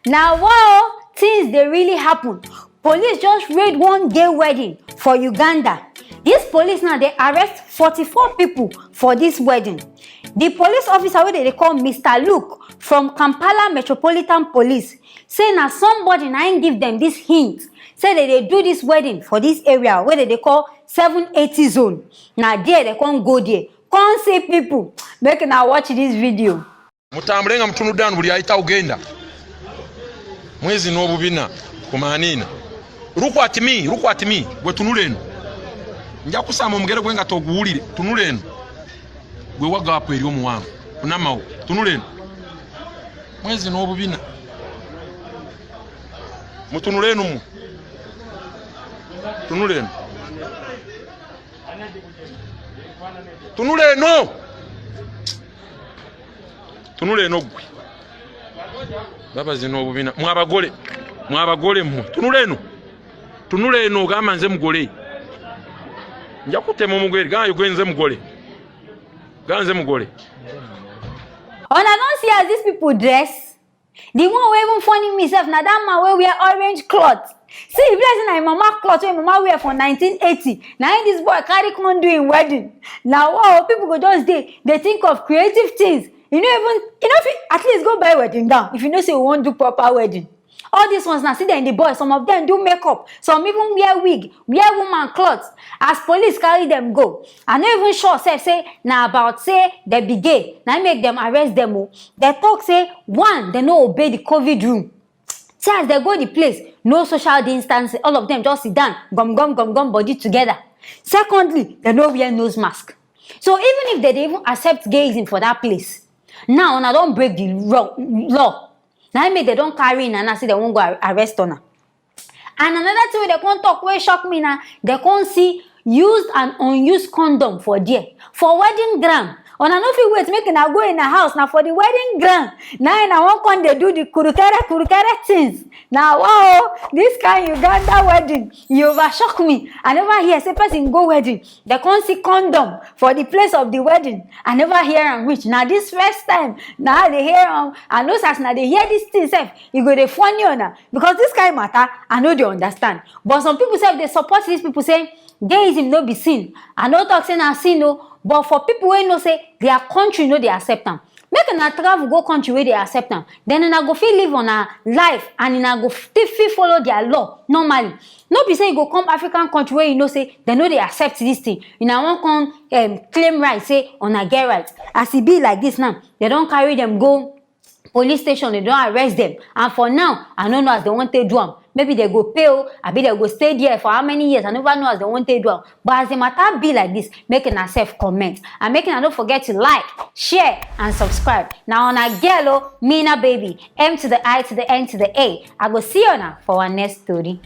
Now, wow, things they really happen. Police just raid one gay wedding for Uganda. This police now, they arrest 44 people for this wedding. The police officer, wey they call Mr. Luke from Kampala Metropolitan Police, say na somebody na give them this hint. Say that they do this wedding for this area where they call 780 zone. Now there they can't go there. Can't see people. Make now watch this video. Mutambulenga mtunudanu buli aita ugenda. Mwezi n'obubina kumanina. Rukwatimi gwe tunuleno. Nja kusama omugere gwenga toguwulire tunuleno. Gwe wagapo eri omuwangu. Kunamawo tunuleno. Mwezi n'obubina. Mutunuleno mu. Tunuleno. Tunuleno gwe. Baba zino obubina. Mwabagole mu. Tunuleno gamba nze mugole. Nja kutema omugere gayo gwenze mugole. Ganze mugole. And I don't see as these people dress. The one who even funny myself, now that man wey wear orange cloth. See, if blessing na mama cloth wey mama wear for 1980. Now this boy carry con doing wedding. Now wow, people go just they think of creative things. You know if at least go buy wedding gown. If you know say we won't do proper wedding. All these ones now see them in the boys. Some of them do makeup. Some even wear wig, wear woman clothes. As police carry them go. I not even sure say now about say they be gay. Now make them arrest them. They talk say one, they no obey the COVID rule. See as they go the place, no social distancing. All of them just sit down, gum body together. Secondly, they no wear nose mask. So even if they even accept gayism for that place, now I don't break the law. Now make they don't carry in and I say they won't go arrest on her. And another thing they can't talk where shock me now, they can't see used and unused condom for there. For wedding ground. On an office wait making I go in a house now for the wedding ground. Now in a one con they do the kurukere things. Now wow, this kind Uganda wedding, you overshock me. I never hear say person go wedding. They can't see condom for the place of the wedding. I never hear them reach. Now this first time, now they hear and those as now they hear this thing self, you go they funny on her. Because this kind matter, I know they understand. But some people say they support these people saying gayism no be sin. I know talk saying I sin no. But for people who know say their country know they accept them. Make una travel go country where they accept them. Then una go feel live on a life and una go feel follow their law normally. No be say you go come African country where you know say they know they accept this thing. You know one come claim right say una get right. As it be like this now, they don't carry them go police station, they don't arrest them. And for now, I don't know as they want to do them. Maybe they go pay, maybe they go stay there for how many years. I never know as they want to do them. But as the matter be like this, making yourself comment. And making don't forget to like, share, and subscribe. Now on a girl, Mina baby, M to the I to the N to the A. I go see you now for our next story.